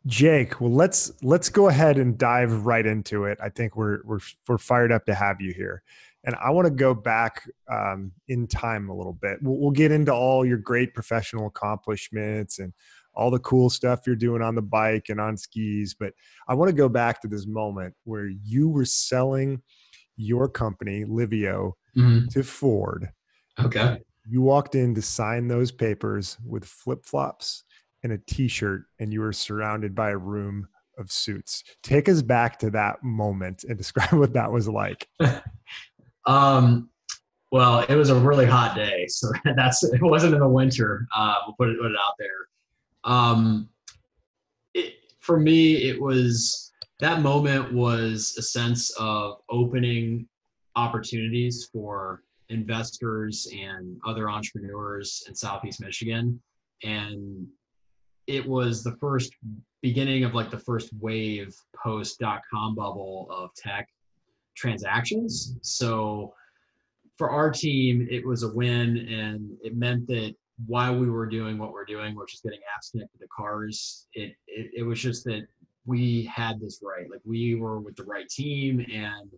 Jake, well, let's go ahead and dive right into it. I think we're fired up to have you here, and I want to go back in time a little bit. We'll get into all your great professional accomplishments and all the cool stuff you're doing on the bike and on skis, but I want to go back to this moment where you were selling your company, Livio, Mhm. to Ford. Okay. You walked in to sign those papers with flip flops and a t shirt, and you were surrounded by a room of suits. Take us back to that moment and describe what that was like. um, well, it was a really hot day, so it wasn't in the winter. We'll put it out there. Um, for me, it was that moment was a sense of opening opportunities for investors and other entrepreneurs in Southeast Michigan, and it was the first beginning of like the first wave post .com bubble of tech transactions. So for our team, it was a win, and it meant that while we were doing what we're doing, which is getting apps connected to cars, it was just that we had this right. Like we were with the right team, and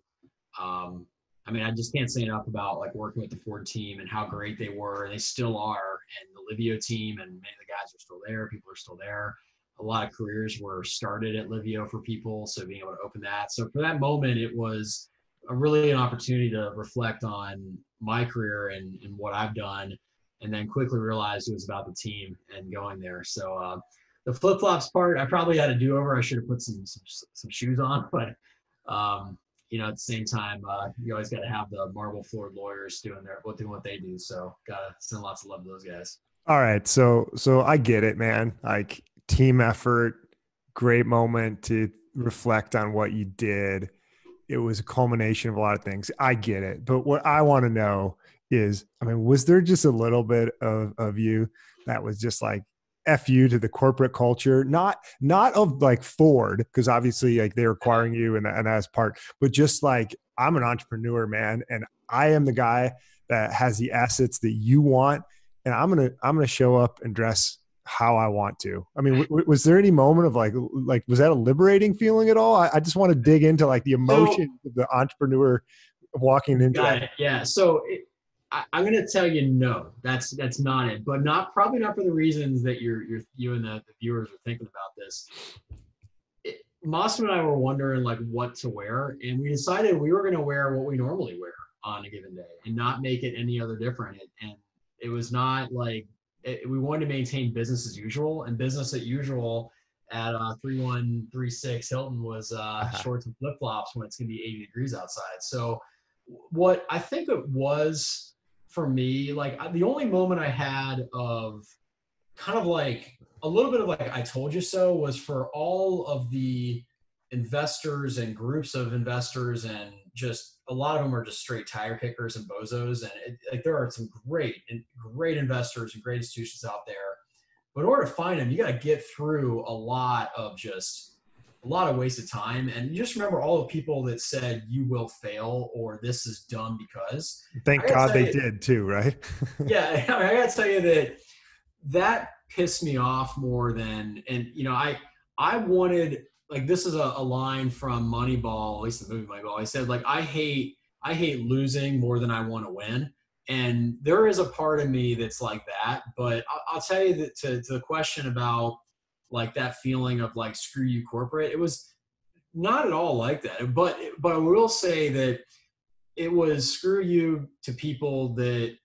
um, I mean, I just can't say enough about like working with the Ford team and how great they were, and they still are. And the Livio team, and many of the guys are still there. People are still there. A lot of careers were started at Livio for people, so being able to open that. So for that moment, it was a really an opportunity to reflect on my career and what I've done, and then quickly realized it was about the team and going there. So the flip flops part, I probably had a do over. I should have put some shoes on, but at the same time, you always got to have the marble floored lawyers doing what they do. So gotta send lots of love to those guys. All right, so I get it, man. Like team effort, great moment to reflect on what you did. It was a culmination of a lot of things. I get it. But what I want to know is, I mean, was there just a little bit of you that was just like F you to the corporate culture? Not of like Ford, because obviously like they're acquiring you and that's part, but just like I'm an entrepreneur, man, and I am the guy that has the assets that you want, and I'm gonna show up and dress how I want to. I mean, was there any moment of like was that a liberating feeling at all? I just want to dig into like the So emotion of the entrepreneur walking into got that. it. Yeah. So I'm going to tell you no. That's not it. But not probably not for the reasons that you and the viewers are thinking about this. Moss and I were wondering like what to wear, and we decided we were going to wear what we normally wear on a given day and not make it any other different. And it was not like we wanted to maintain business as usual, and business as usual at 3136 Hilton was Uh-huh. shorts and flip flops when it's going to be 80 degrees outside. So what I think it was for me, like the only moment I had of kind of like a little bit of like I told you so was for all of the investors and groups of investors, and just a lot of them are just straight tire kickers and bozos, and like there are some great investors and great institutions out there, but in order to find them you got to get through a lot of wasted time, and you just remember all the people that said you will fail or this is dumb because I Thank gotta God tell they you, did too, right? yeah, I gotta tell you that pissed me off more than, and I wanted, like, this is a line from Moneyball, at least the movie Moneyball. I said like I hate losing more than I want to win, and there is a part of me that's like that. But I'll tell you that to the question about like that feeling of like screw you corporate, it was not at all like that. But I will say that it was screw you to people that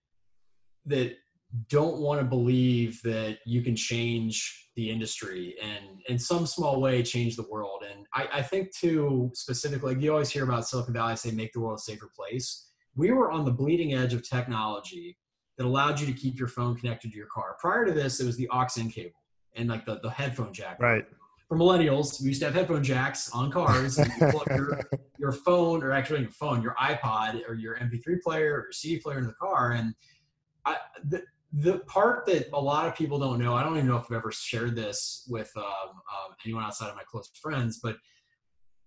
don't want to believe that you can change the industry and in some small way change the world. And I think too, specifically, like you always hear about Silicon Valley say make the world a safer place. We were on the bleeding edge of technology that allowed you to keep your phone connected to your car. Prior to this, it was the aux in cable and like the headphone jack part. Right. For millennials, we used to have headphone jacks on cars, and you plug your phone, or actually your phone, your iPod or your MP3 player or your CD player in the car. And I, the part that a lot of people don't know, I don't even know if I've ever shared this with anyone outside of my close friends, but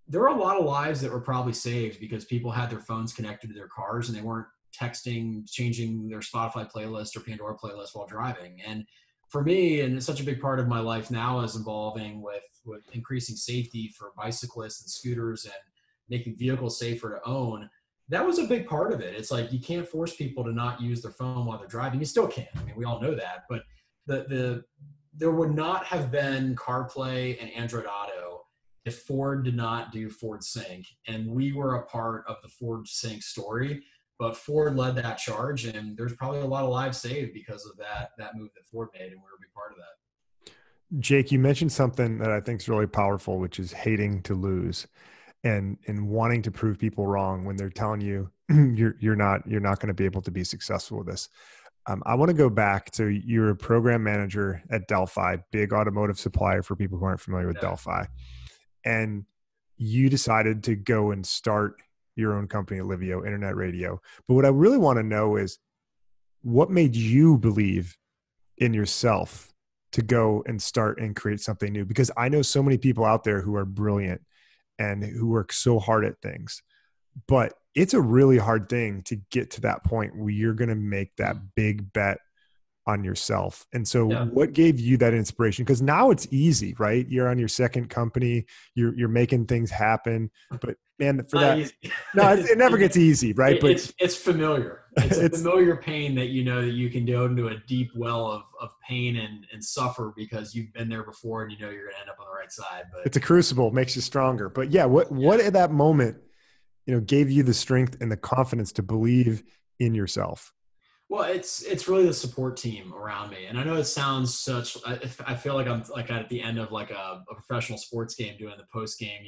there are a lot of lives that were probably saved because people had their phones connected to their cars and they weren't texting, changing their Spotify playlist or Pandora playlist while driving. And for me, and it's such a big part of my life now, is involving with increasing safety for bicyclists and scooters and making vehicles safer to own. That was a big part of it. It's like you can't force people to not use their phone while they're driving. You still can. I mean, we all know that. But there would not have been CarPlay and Android Auto if Ford did not do Ford Sync, and we were a part of the Ford Sync story. But Ford led that charge, and there's probably a lot of lives saved because of that move that Ford made, and we're a big part of that. Jake, you mentioned something that I think is really powerful, which is hating to lose and wanting to prove people wrong when they're telling you you're not going to be able to be successful with this. I want to go back to you're a program manager at Delphi, big automotive supplier for people who aren't familiar with Delphi. And you decided to go and start your own company, Livio Internet Radio. But what I really want to know is what made you believe in yourself to go and start and create something new? Because I know so many people out there who are brilliant and who work so hard at things, but it's a really hard thing to get to that point where you're going to make that big bet on yourself. And so what gave you that inspiration? Because now it's easy, right? You're on your second company, you're making things happen, but man, for that, no, it never gets easy, right? But it's familiar. It's a familiar pain that you know that you can go into a deep well of pain and suffer because you've been there before and you know you're going to end up on the right side. But it's a crucible, makes you stronger. But what at that moment, gave you the strength and the confidence to believe in yourself? Well, it's really the support team around me. And I know it sounds I feel like I'm like at the end of like a professional sports game doing the post game,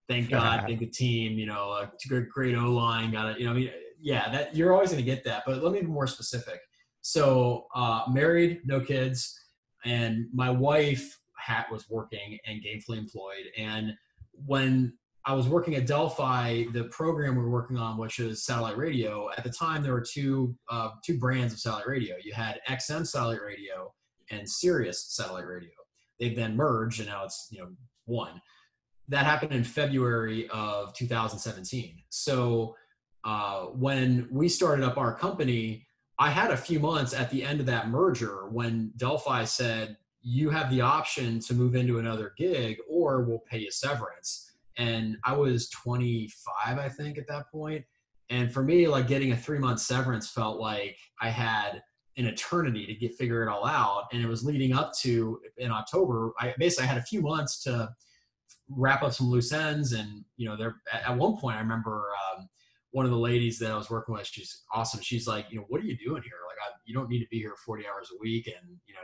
thank God, thank the team, great O-line, got it. That you're always going to get that. But let me be more specific. So married, no kids, and my wife was working and gainfully employed. And when I was working at Delphi, the program we were working on, which is satellite radio. At the time, there were two brands of satellite radio. You had XM satellite radio and Sirius satellite radio. They've then merged, and now it's one. That happened in February of 2017. So when we started up our company, I had a few months at the end of that merger when Delphi said, "You have the option to move into another gig, or we'll pay you severance." And I was 25, I think, at that point. And for me, like getting a 3-month severance felt like I had an eternity to figure it all out. And it was leading up to in October. I had a few months to wrap up some loose ends. And at one point, I remember one of the ladies that I was working with. She's awesome. She's like, "What are you doing here? Like, you don't need to be here 40 hours a week, and you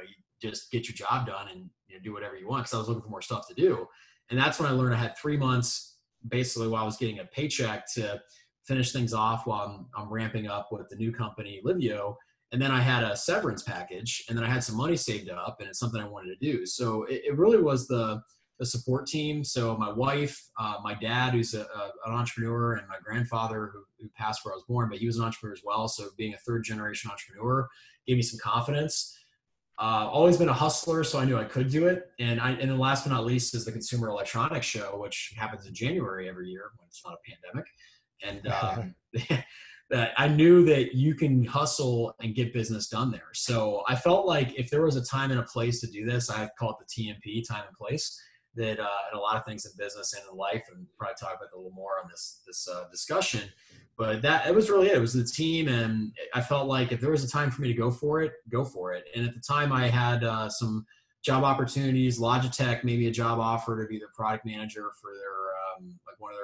just get your job done and do whatever you want." Because I was looking for more stuff to do. And that's when I learned I had 3 months basically while I was getting a paycheck to finish things off while I'm ramping up with the new company, Livio. And then I had a severance package, and then I had some money saved up, and it's something I wanted to do. So it really was the support team. So my wife, my dad, who's an entrepreneur, and my grandfather who passed where I was born, but he was an entrepreneur as well. So being a third generation entrepreneur gave me some confidence. Always been a hustler, so I knew I could do it. And then last but not least is the Consumer Electronics Show, which happens in January every year when it's not a pandemic. And I knew that you can hustle and get business done there. So I felt like if there was a time and a place to do this, I call it the TMP, time and place, that in a lot of things in business and in life, and probably talk about that a little more on this discussion. But it was really it. It was the team, and I felt like if there was a time for me to go for it, go for it. And at the time, I had some job opportunities. Logitech made me a job offer to be their product manager for their like one of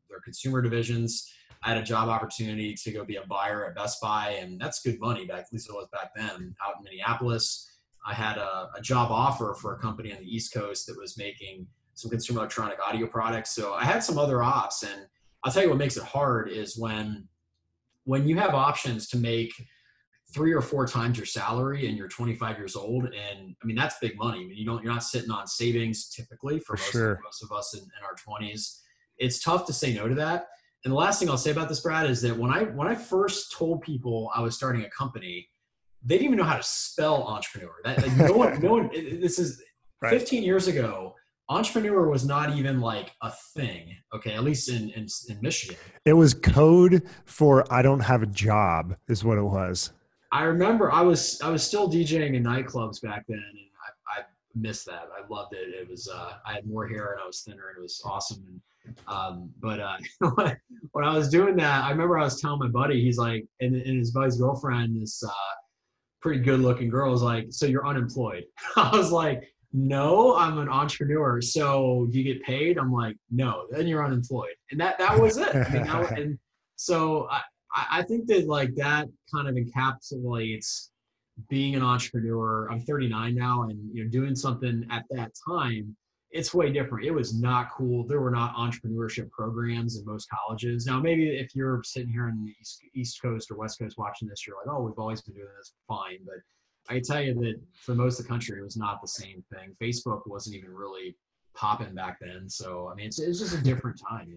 their consumer divisions. I had a job opportunity to go be a buyer at Best Buy, and that's good money back, at least it was back then, out in Minneapolis. I had a job offer for a company on the East Coast that was making some consumer electronic audio products. So I had some other ops, and I'll tell you what makes it hard is when you have options to make 3 or 4 times your salary and you're 25 years old. And I mean, that's big money. I mean, you're not sitting on savings typically for most of us in our 20s. It's tough to say no to that. And the last thing I'll say about this, Brad, is that when I first told people I was starting a company, they didn't even know how to spell entrepreneur. No one. This is 15 years ago. Entrepreneur was not even like a thing. Okay, at least in Michigan. It was code for I don't have a job, is what it was. I remember I was still DJing in nightclubs back then, and I missed that. I loved it. It was I had more hair and I was thinner, and it was awesome. And but when I was doing that, I remember I was telling my buddy, he's like, and his buddy's girlfriend, this pretty good looking girl, was like, "So you're unemployed?" I was like, "No, I'm an entrepreneur." "So do you get paid?" I'm like, "No." "Then you're unemployed." And that was it. I mean, and so I think that like that kind of encapsulates being an entrepreneur. I'm 39 now, and doing something at that time, it's way different. It was not cool. There were not entrepreneurship programs in most colleges. Now, maybe if you're sitting here in the East Coast or West Coast watching this, you're like, "Oh, we've always been doing this." Fine, but I can tell you that for most of the country, it was not the same thing. Facebook wasn't even really popping back then. So, I mean, it's just a different time.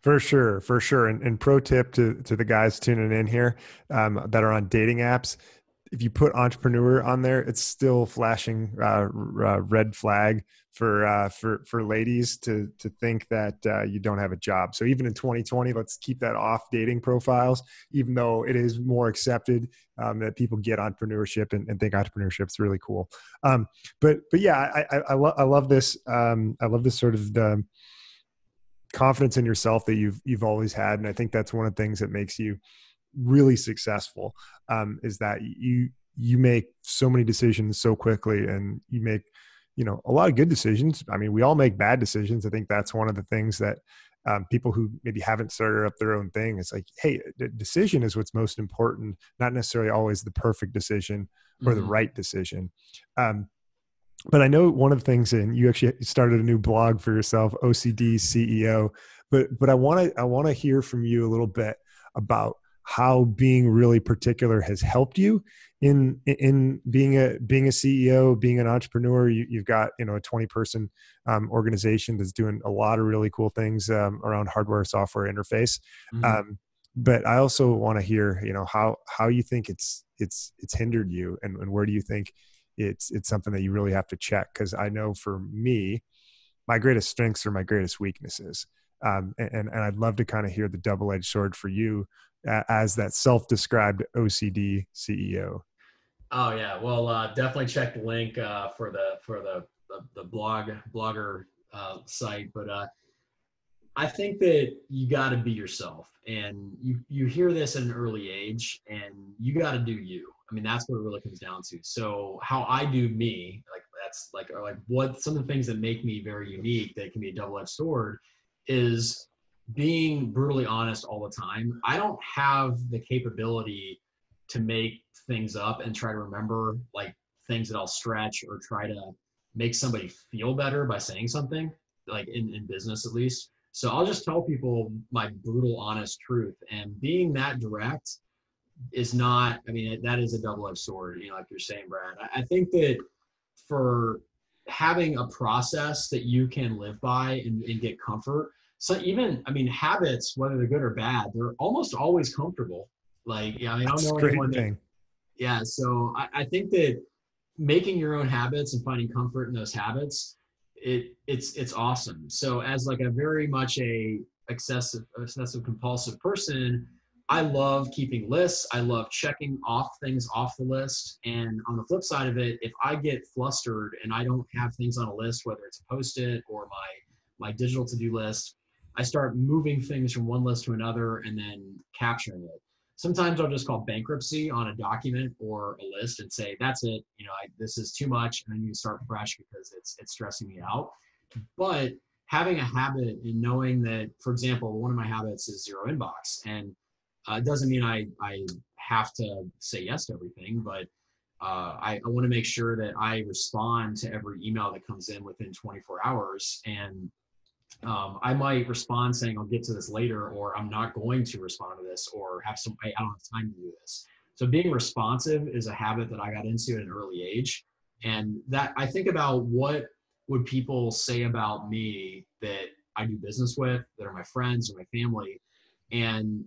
For sure, for sure. And pro tip to the guys tuning in here that are on dating apps: if you put entrepreneur on there, it's still flashing red flag for ladies to think that you don't have a job. So even in 2020, let's keep that off dating profiles, even though it is more accepted that people get entrepreneurship and think entrepreneurship is really cool. But yeah, I love this. I love this sort of the confidence in yourself that you've always had, and I think that's one of the things that makes you really successful, is that you make so many decisions so quickly, and you make a lot of good decisions. I mean, we all make bad decisions. I think that's one of the things that people who maybe haven't started up their own thing, it's like, hey, the decision is what's most important, not necessarily always the perfect decision or the right decision. But I know one of the things, and you actually started a new blog for yourself, OCD CEO. But I want to hear from you a little bit about how being really particular has helped you in being a CEO, being an entrepreneur. You've got a 20-person organization that's doing a lot of really cool things around hardware, software interface. But I also want to hear how you think it's hindered you, and where do you think it's something that you really have to check? Because I know for me, my greatest strengths are my greatest weaknesses. And I'd love to kind of hear the double-edged sword for you as that self-described OCD CEO. Oh yeah, well, definitely check the link for the blogger site. But I think that you got to be yourself, and you hear this at an early age, and you got to do you. I mean, that's what it really comes down to. So how I do me, like that's like, or like what some of the things that make me very unique that can be a double-edged sword is being brutally honest all the time. I don't have the capability to make things up and try to remember like things that I'll stretch or try to make somebody feel better by saying something, like in business at least. So I'll just tell people my brutal, honest truth. And being that direct is not, I mean, that is a double-edged sword, like you're saying, Brad. I think that for having a process that you can live by and get comfort. So even, I mean, habits, whether they're good or bad, they're almost always comfortable. Like, yeah, I mean, I don't That's a know great anyone that, thing. yeah. So I think that making your own habits and finding comfort in those habits, it's awesome. So as like a very much a obsessive compulsive person, I love keeping lists. I love checking off things off the list. And on the flip side of it, if I get flustered and I don't have things on a list, whether it's a Post-it or my digital to-do list, I start moving things from one list to another and then capturing it. Sometimes I'll just call bankruptcy on a document or a list and say, that's it. This is too much, and I need to start fresh because it's stressing me out. But having a habit and knowing that, for example, one of my habits is zero inbox, and it doesn't mean I have to say yes to everything, but I want to make sure that I respond to every email that comes in within 24 hours. And I might respond saying I'll get to this later, or I'm not going to respond to this, or I don't have time to do this. So being responsive is a habit that I got into at an early age. And that I think about what would people say about me that I do business with, that are my friends or my family. And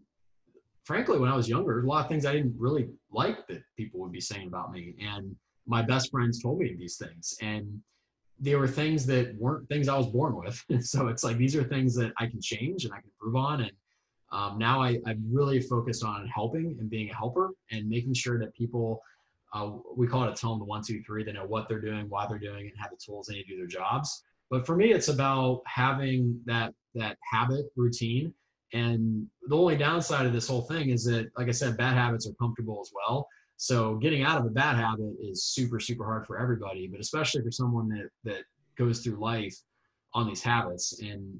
frankly, when I was younger, a lot of things I didn't really like that people would be saying about me. And my best friends told me these things. And they were things that weren't things I was born with. So it's like, these are things that I can change and I can improve on. And Now I'm really focused on helping and being a helper and making sure that people, we call it a tell them the 1, 2, 3. They know what they're doing, why they're doing it, and have the tools they need to do their jobs. But for me, it's about having that habit routine. And the only downside of this whole thing is that, like I said, bad habits are comfortable as well. So getting out of a bad habit is super, super hard for everybody, but especially for someone that goes through life on these habits. And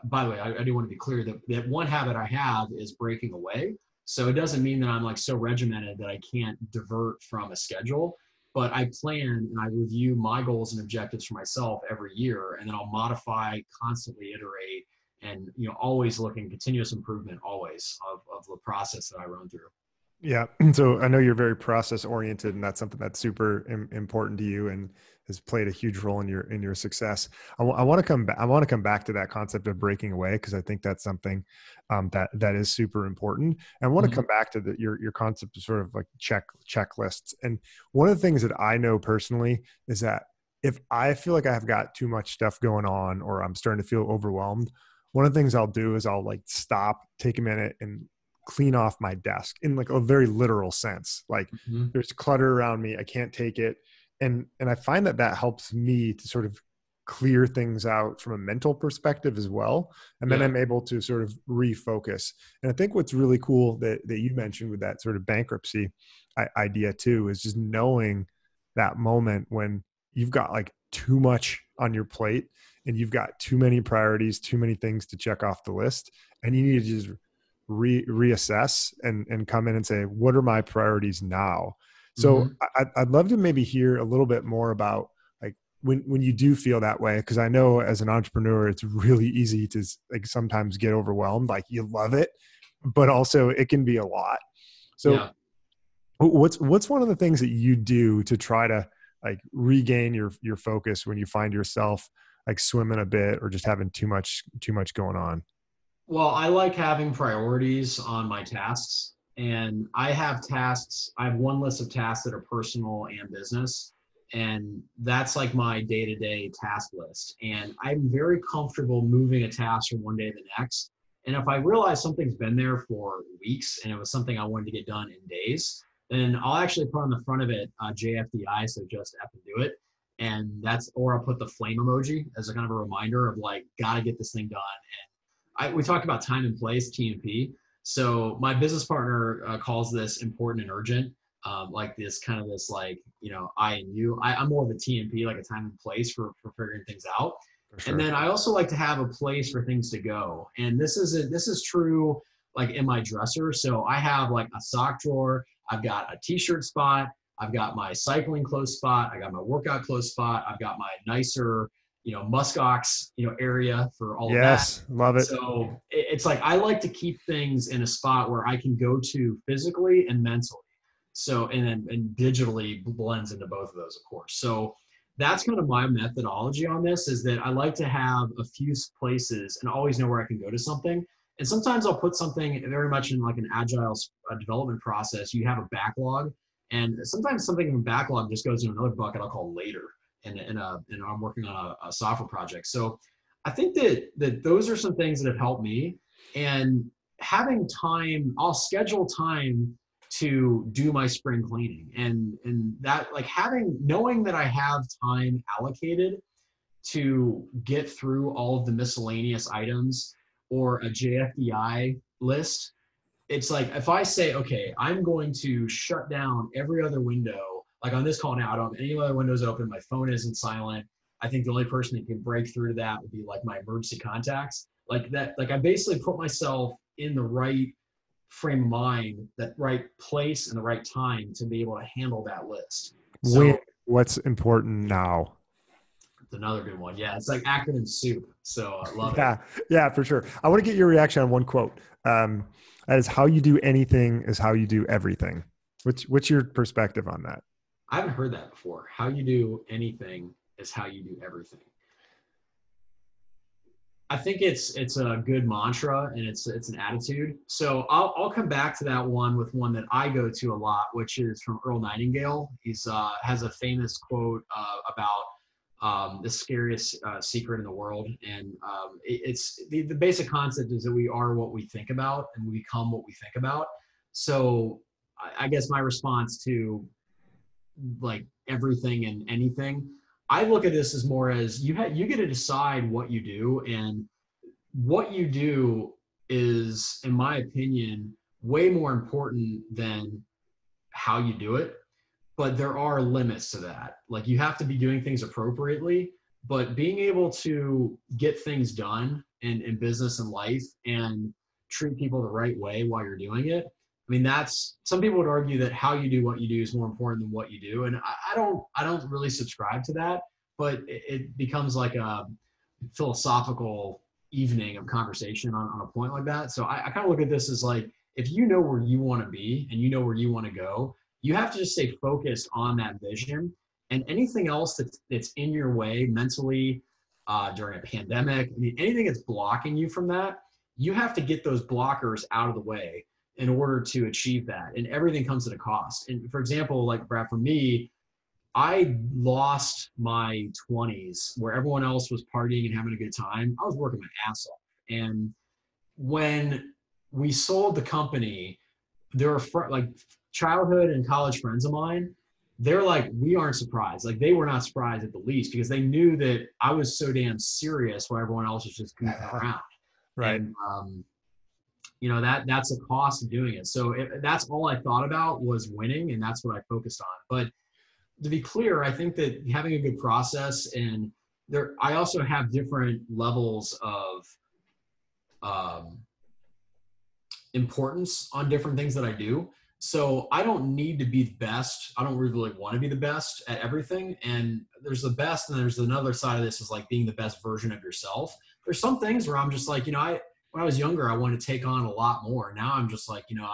by the way, I do want to be clear that one habit I have is breaking away. So it doesn't mean that I'm like so regimented that I can't divert from a schedule, but I plan and I review my goals and objectives for myself every year, and then I'll modify, constantly iterate, and always looking continuous improvement always of the process that I run through. Yeah. So I know you're very process oriented, and that's something that's super important to you and has played a huge role in your success. I want to come back. I want to come back to that concept of breaking away, because I think that's something that is super important. And I want to come back to your concept of sort of like checklists. And one of the things that I know personally is that if I feel like I've got too much stuff going on, or I'm starting to feel overwhelmed, one of the things I'll do is I'll like stop, take a minute, and clean off my desk in like a very literal sense. Like there's clutter around me, I can't take it. And I find that helps me to sort of clear things out from a mental perspective as well. And then I'm able to sort of refocus. And I think what's really cool that you mentioned with that sort of bankruptcy idea too, is just knowing that moment when you've got like too much on your plate and you've got too many priorities, too many things to check off the list, and you need to just reassess and come in and say, what are my priorities now? So I'd love to maybe hear a little bit more about like when you do feel that way, because I know as an entrepreneur, it's really easy to like sometimes get overwhelmed. Like you love it, but also it can be a lot. So what's one of the things that you do to try to like regain your focus when you find yourself like swimming a bit or just having too much going on? Well, I like having priorities on my tasks, and I have tasks. I have one list of tasks that are personal and business, and that's like my day-to-day task list. And I'm very comfortable moving a task from one day to the next. And if I realize something's been there for weeks and it was something I wanted to get done in days, then I'll actually put on the front of it JFDI, so just F and do it. And or I'll put the flame emoji as a kind of a reminder of like, gotta get this thing done. We talked about time and place, TMP. So my business partner calls this important and urgent, like this kind of this like, I and you. I'm more of a TMP, like a time and place for figuring things out. Sure. And then I also like to have a place for things to go. And this is true like in my dresser. So I have like a sock drawer. I've got a t-shirt spot. I've got my cycling clothes spot. I got my workout clothes spot. I've got my nicer muskox, area for all of that. Yes, love it. So it's like I like to keep things in a spot where I can go to physically and mentally. So and digitally blends into both of those, of course. So that's kind of my methodology on this, is that I like to have a few places and always know where I can go to something. And sometimes I'll put something very much in like an agile development process. You have a backlog, and sometimes something in backlog just goes in another bucket I'll call later. And I'm working on a software project. So I think that those are some things that have helped me. And having time, I'll schedule time to do my spring cleaning, and that like knowing that I have time allocated to get through all of the miscellaneous items or a JFDI list. It's like if I say, okay, I'm going to shut down every other window. Like on this call now, I don't have any other windows open. My phone isn't silent. I think the only person that can break through to that would be like my emergency contacts. Like that, like I basically put myself in the right frame of mind, that right place and the right time to be able to handle that list. So what's important now? It's another good one. Yeah, it's like acronym soup. So I love it. Yeah, for sure. I want to get your reaction on one quote. That is, how you do anything is how you do everything. What's your perspective on that? I haven't heard that before. How you do anything is how you do everything. I think it's a good mantra, and it's an attitude. So I'll come back to that one with one that I go to a lot, which is from Earl Nightingale. He's has a famous quote about the scariest secret in the world. And it's the basic concept is that we are what we think about and we become what we think about. So I guess my response to like everything and anything, I look at this as more as you get to decide what you do, and what you do is, in my opinion, way more important than how you do it. But there are limits to that. Like you have to be doing things appropriately, but being able to get things done in business and life and treat people the right way while you're doing it. I mean, that's, some people would argue that how you do what you do is more important than what you do. And I don't really subscribe to that, but it becomes like a philosophical evening of conversation on a point like that. So I kind of look at this as like, if you know where you want to be and you know where you want to go, you have to just stay focused on that vision, and anything else that's in your way mentally during a pandemic. I mean, anything that's blocking you from that, you have to get those blockers out of the way in order to achieve that. And everything comes at a cost. And for example, like Brad, for me, I lost my 20s where everyone else was partying and having a good time. I was working my ass off. And when we sold the company, there were like childhood and college friends of mine. They're like, we aren't surprised. Like they were not surprised at the least, because they knew that I was so damn serious while everyone else was just goofing around. Right. And, you know, that's a cost of doing it. So that's all I thought about was winning, and that's what I focused on. But to be clear, I think that having a good process, and I also have different levels of importance on different things that I do. So I don't need to be the best. I don't really want to be the best at everything. And there's the best, and there's another side of this is like being the best version of yourself. There's some things where I'm just like, you know, when I was younger, I wanted to take on a lot more. Now I'm just like, you know,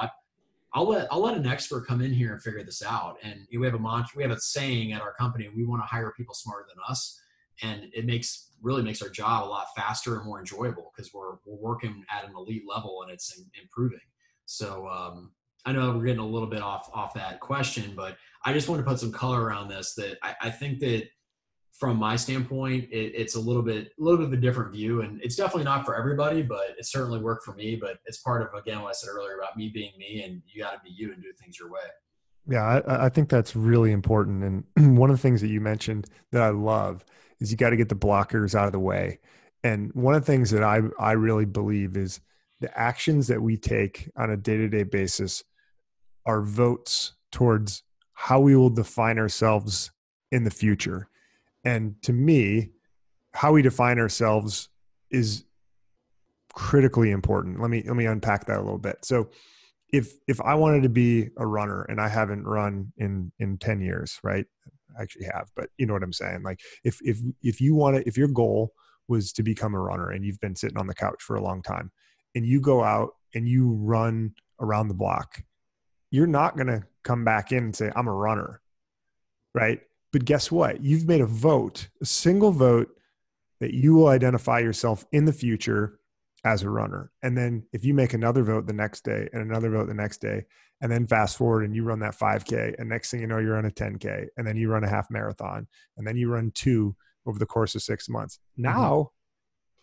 I'll let an expert come in here and figure this out. And we have a mantra, we have a saying at our company: we want to hire people smarter than us. And it really makes our job a lot faster and more enjoyable, because we're working at an elite level and it's improving. So I know we're getting a little bit off that question, but I just want to put some color around this. That I think that from my standpoint, it's a little bit of a different view, and it's definitely not for everybody, but it certainly worked for me. But it's part of, again, what I said earlier about me being me, and you got to be you and do things your way. Yeah, I think that's really important. And one of the things that you mentioned that I love is you got to get the blockers out of the way. And one of the things that I really believe is the actions that we take on a day-to-day basis are votes towards how we will define ourselves in the future. And to me, how we define ourselves is critically important. Let me unpack that a little bit. So if I wanted to be a runner, and I haven't run in 10 years, right? I actually have, but you know what I'm saying? Like if your goal was to become a runner, and you've been sitting on the couch for a long time, and you go out and you run around the block, you're not going to come back in and say, I'm a runner, right? But guess what? You've made a single vote, that you will identify yourself in the future as a runner. And then if you make another vote the next day, and another vote the next day, and then fast forward and you run that 5K, and next thing you know, you're on a 10K, and then you run a half marathon, and then you run 2 over the course of 6 months. Now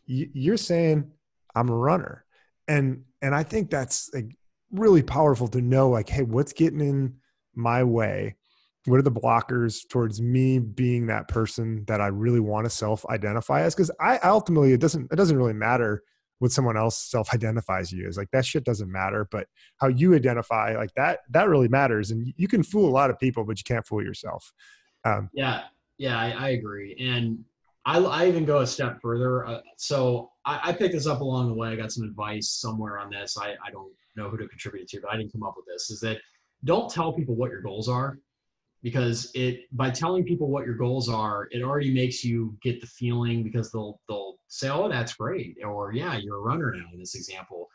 you're saying, I'm a runner. And I think that's like really powerful to know, like, hey, what's getting in my way? What are the blockers towards me being that person that I really want to self-identify as? Because I ultimately, it doesn't really matter what someone else self-identifies you as. Like, that shit doesn't matter, but how you identify, like that really matters. And you can fool a lot of people, but you can't fool yourself. Yeah, I agree. And I even go a step further. So I picked this up along the way. I got some advice somewhere on this. I don't know who to contribute it to, but I didn't come up with this. Is that don't tell people what your goals are, because by telling people what your goals are, it already makes you get the feeling, because they'll say, oh, that's great, or yeah, you're a runner now in this example.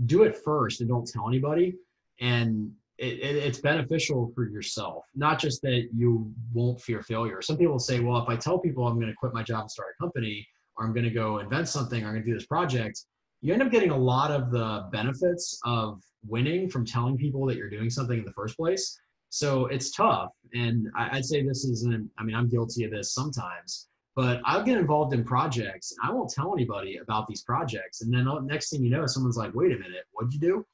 Do it first and don't tell anybody. And it's beneficial for yourself, not just that you won't fear failure. Some people say, well, if I tell people I'm going to quit my job and start a company, or I'm going to go invent something, or I'm going to do this project, you end up getting a lot of the benefits of winning from telling people that you're doing something in the first place. So it's tough. And I'd say this isn't, I mean, I'm guilty of this sometimes. But I'll get involved in projects and I won't tell anybody about these projects. And then next thing you know, someone's like, wait a minute, what'd you do?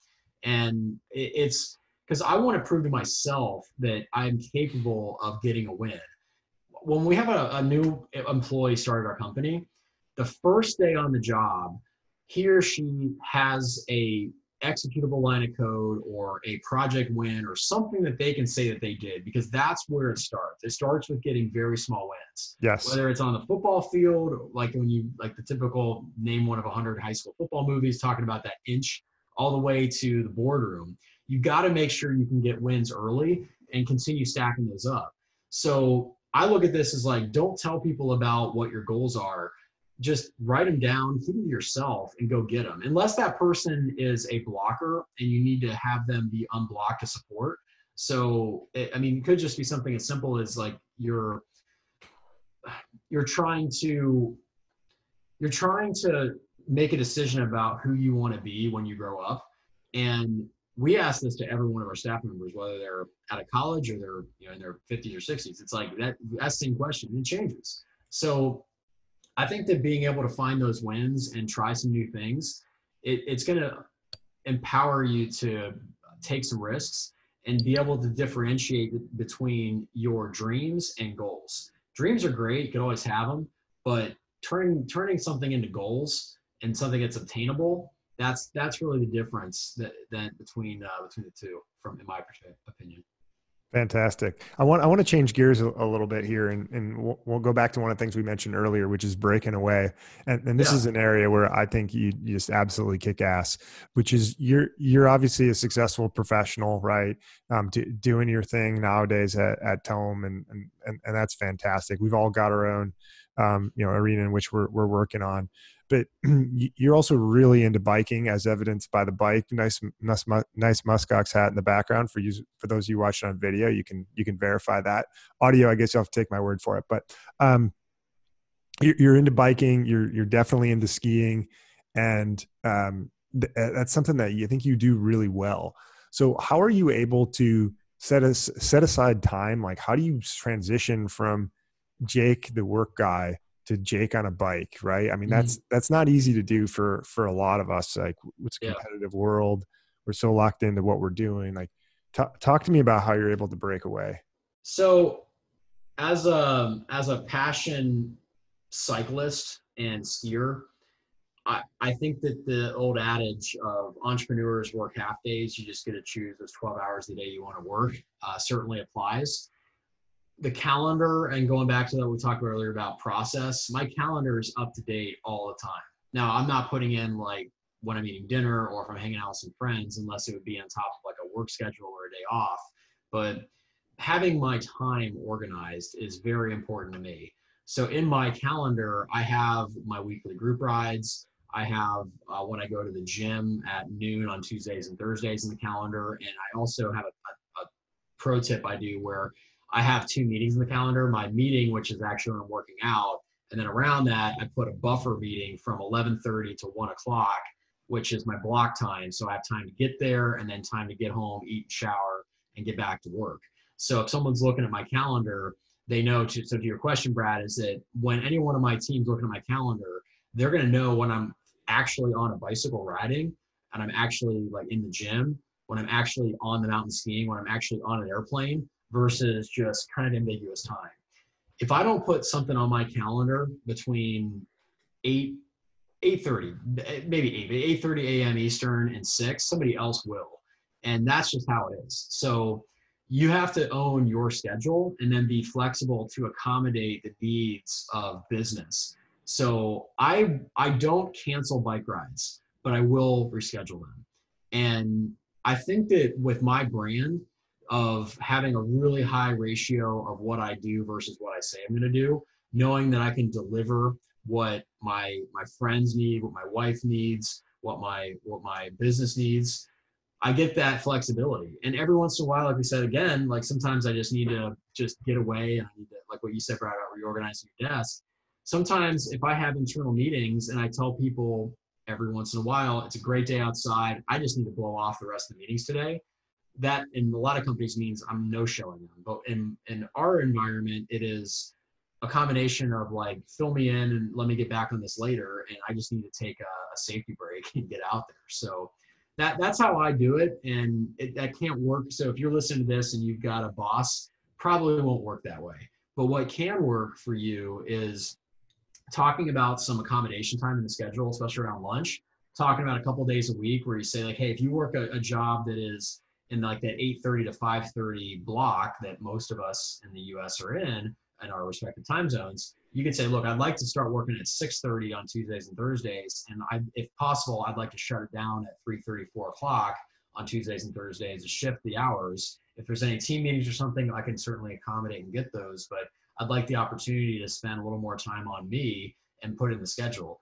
And it's because I want to prove to myself that I'm capable of getting a win. When we have a new employee start at our company, the first day on the job, he or she has a executable line of code or a project win or something that they can say that they did, because that's where it starts. It starts with getting very small wins. Yes. Whether it's on the football field, like when you like the typical name one of 100 high school football movies talking about that inch, all the way to the boardroom. You got to make sure you can get wins early and continue stacking those up. So I look at this as like, don't tell people about what your goals are. Just write them down, keep them to yourself, and go get them. Unless that person is a blocker and you need to have them be unblocked to support. So, I mean, it could just be something as simple as like you're trying to make a decision about who you want to be when you grow up. And we ask this to every one of our staff members, whether they're out of college or they're in their 50s or 60s. It's like that same question, and it changes. So I think that being able to find those wins and try some new things, it's going to empower you to take some risks and be able to differentiate between your dreams and goals. Dreams are great. You can always have them, but turning something into goals and something that's obtainable, that's really the difference that between the two, in my opinion. Fantastic. I want to change gears a little bit here, and we'll go back to one of the things we mentioned earlier, which is breaking away. And this is an area where I think you just absolutely kick ass, which is you're obviously a successful professional, right? Doing your thing nowadays at Tome, and that's fantastic. We've all got our own arena in which we're working on. But you're also really into biking, as evidenced by the bike. Nice muskox hat in the background for you. For those of you watching on video, you can verify that. Audio, I guess you'll have to take my word for it. But you're into biking. You're definitely into skiing, and that's something that you think you do really well. So how are you able to set aside time? Like, how do you transition from Jake, the work guy, to Jake on a bike, right? I mean, that's not easy to do for a lot of us. Like, it's a competitive world. We're so locked into what we're doing. Like, talk to me about how you're able to break away. So as a passion cyclist and skier, I think that the old adage of entrepreneurs work half days, you just get to choose those 12 hours a day you want to work, certainly applies. The calendar, and going back to what we talked about earlier about process, my calendar is up to date all the time. Now, I'm not putting in like when I'm eating dinner or if I'm hanging out with some friends, unless it would be on top of like a work schedule or a day off. But having my time organized is very important to me. So in my calendar, I have my weekly group rides. I have when I go to the gym at noon on Tuesdays and Thursdays in the calendar. And I also have a pro tip I do where I have 2 meetings in the calendar. My meeting, which is actually when I'm working out, and then around that, I put a buffer meeting from 11:30 to 1 o'clock, which is my block time. So I have time to get there and then time to get home, eat, shower, and get back to work. So if someone's looking at my calendar, they know. So to your question, Brad, is that when any one of my teams looking at my calendar, they're going to know when I'm actually on a bicycle riding and I'm actually like in the gym, when I'm actually on the mountain skiing, when I'm actually on an airplane, versus just kind of ambiguous time. If I don't put something on my calendar between 8:30, maybe 8:30 a.m. Eastern and 6, somebody else will. And that's just how it is. So you have to own your schedule and then be flexible to accommodate the needs of business. So I don't cancel bike rides, but I will reschedule them. And I think that with my brand, of having a really high ratio of what I do versus what I say I'm going to do, knowing that I can deliver what my friends need, what my wife needs, what my business needs, I get that flexibility. And every once in a while, like we said, again, like sometimes I just need to just get away, and I need to, like what you said, Brad, about reorganizing your desk. Sometimes if I have internal meetings and I tell people every once in a while, it's a great day outside, I just need to blow off the rest of the meetings today. That in a lot of companies means I'm no showing them. But in our environment, it is a combination of like, fill me in and let me get back on this later. And I just need to take a safety break and get out there. So that's how I do it. And that can't work. So if you're listening to this and you've got a boss, probably won't work that way. But what can work for you is talking about some accommodation time in the schedule, especially around lunch, talking about a couple of days a week where you say like, hey, if you work a job that is in like that 8:30 to 5:30 block that most of us in the US are in our respective time zones, you could say, look, I'd like to start working at 6:30 on Tuesdays and Thursdays. And if possible, I'd like to shut it down at 3:30, 4 o'clock on Tuesdays and Thursdays to shift the hours. If there's any team meetings or something, I can certainly accommodate and get those. But I'd like the opportunity to spend a little more time on me and put in the schedule.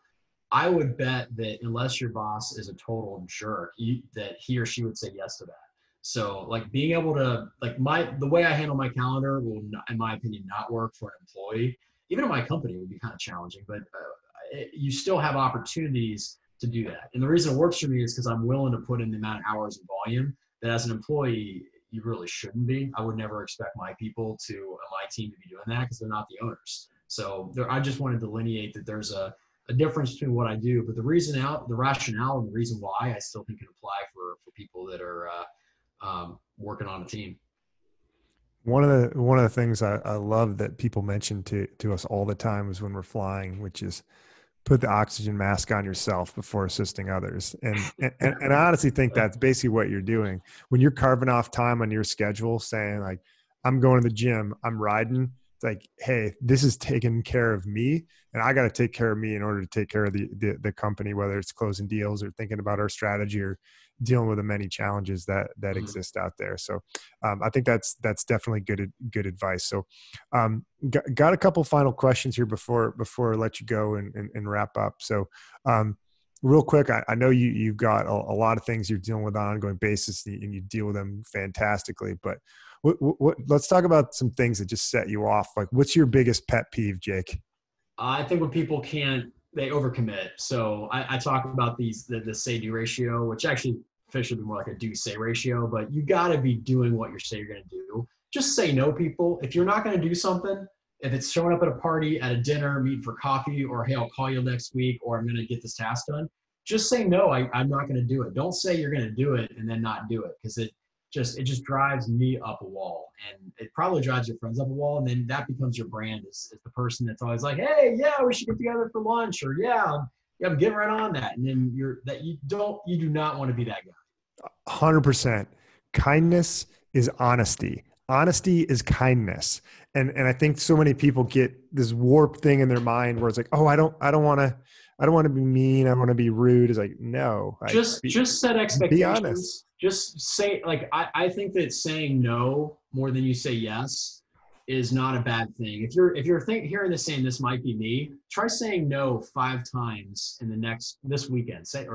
I would bet that unless your boss is a total jerk, that he or she would say yes to that. So like being able to, like the way I handle my calendar will, not, in my opinion, not work for an employee. Even in my company would be kind of challenging, but you still have opportunities to do that. And the reason it works for me is because I'm willing to put in the amount of hours and volume that as an employee, you really shouldn't be. I would never expect my people my team to be doing that because they're not the owners. So I just want to delineate that there's a difference between what I do, but the rationale and the reason why I still think can apply for people that are working on a team. One of the things I love that people mention to us all the time is when we're flying, which is put the oxygen mask on yourself before assisting others. And I honestly think that's basically what you're doing when you're carving off time on your schedule, saying like, I'm going to the gym, I'm riding. It's like, hey, this is taking care of me, and I got to take care of me in order to take care of the company, whether it's closing deals or thinking about our strategy or dealing with the many challenges that exist out there. So I think that's definitely good advice. So got a couple final questions here before I let you go and wrap up. So real quick, I know you've got a lot of things you're dealing with on an ongoing basis, and you deal with them fantastically, but let's talk about some things that just set you off. Like, what's your biggest pet peeve, Jake? I think when people they overcommit. So I talk about the say-do ratio, which actually officially be more like a do-say ratio, but you got to be doing what you say you're going to do. Just say no, people. If you're not going to do something, if it's showing up at a party, at a dinner, meeting for coffee, or hey, I'll call you next week, or I'm going to get this task done, just say no, I'm not going to do it. Don't say you're going to do it and then not do it, because it just drives me up a wall, and it probably drives your friends up a wall, and then that becomes your brand as the person that's always like, hey, yeah, we should get together for lunch, or yeah, I'm getting right on that. And then you do not want to be that guy. 100%. Kindness is honesty. Honesty is kindness. And I think so many people get this warped thing in their mind where it's like, oh, I don't want to be mean. I want to be rude. It's like, no, just set expectations. Be honest. Just say, like, I think that saying no more than you say yes is not a bad thing. If you're hearing this saying, this might be me, try saying no 5 times in this weekend. Say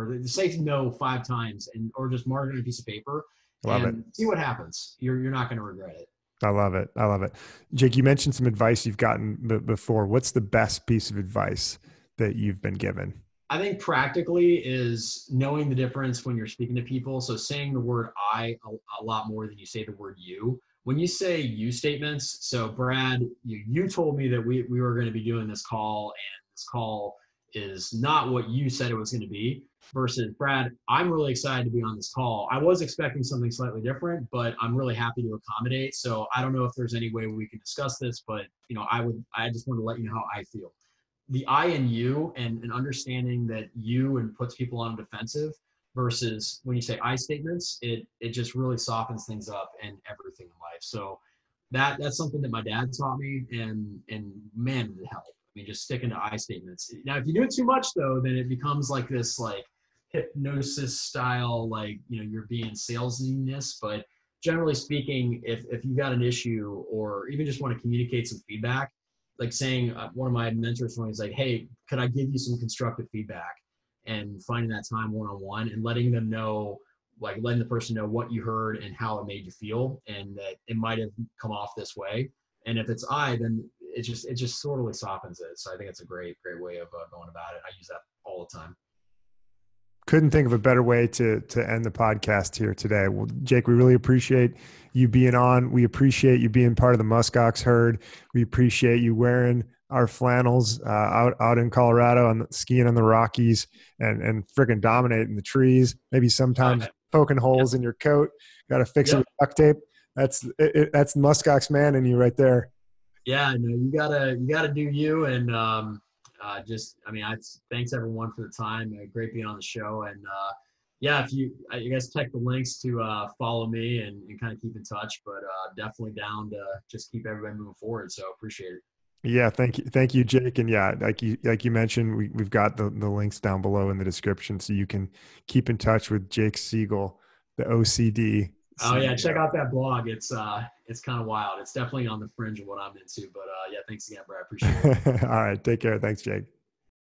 no 5 times, or just mark it on a piece of paper and see what happens. You're not going to regret it. I love it. Jake, you mentioned some advice you've gotten before. What's the best piece of advice that you've been given? I think practically is knowing the difference when you're speaking to people. So saying the word I a lot more than you say the word you. When you say you statements, so Brad, you told me that we were going to be doing this call, and this call is not what you said it was going to be, versus Brad, I'm really excited to be on this call. I was expecting something slightly different, but I'm really happy to accommodate. So I don't know if there's any way we can discuss this, but I just want to let you know how I feel. The I and you, and understanding that you and puts people on defensive, versus when you say I statements, it just really softens things up and everything in life. So that's something that my dad taught me, and man, did it help. I mean, just sticking to I statements. Now, if you do it too much though, then it becomes like this like hypnosis style, like, you're being salesiness. But generally speaking, if you got an issue or even just want to communicate some feedback, like saying, one of my mentors told me, he's like, hey, could I give you some constructive feedback? And finding that time one-on-one and letting the person know what you heard and how it made you feel, and that it might have come off this way. And if it's then it just sort of softens it. So I think it's a great way of going about it. I use that all the time. couldn't think of a better way to end the podcast here today. Well, Jake, we really appreciate you being on. We appreciate you being part of the muskox herd. We appreciate you wearing our flannels out in Colorado and skiing on the Rockies and freaking dominating the trees. Maybe sometimes poking holes in your coat. Got to fix it with duct tape. That's muskox man in you right there. Yeah, no, you gotta do you, and thanks everyone for the time. Great being on the show, and yeah, if you guys check the links to follow me and kind of keep in touch, but definitely down to just keep everybody moving forward. So appreciate it. Yeah, thank you, Jake. And yeah, like you mentioned, we've got the links down below in the description, so you can keep in touch with Jake Sigal, the OCD. Oh yeah, check out that blog. It's kind of wild. It's definitely on the fringe of what I'm into. But yeah, thanks again, bro. I appreciate it. All right, take care. Thanks, Jake.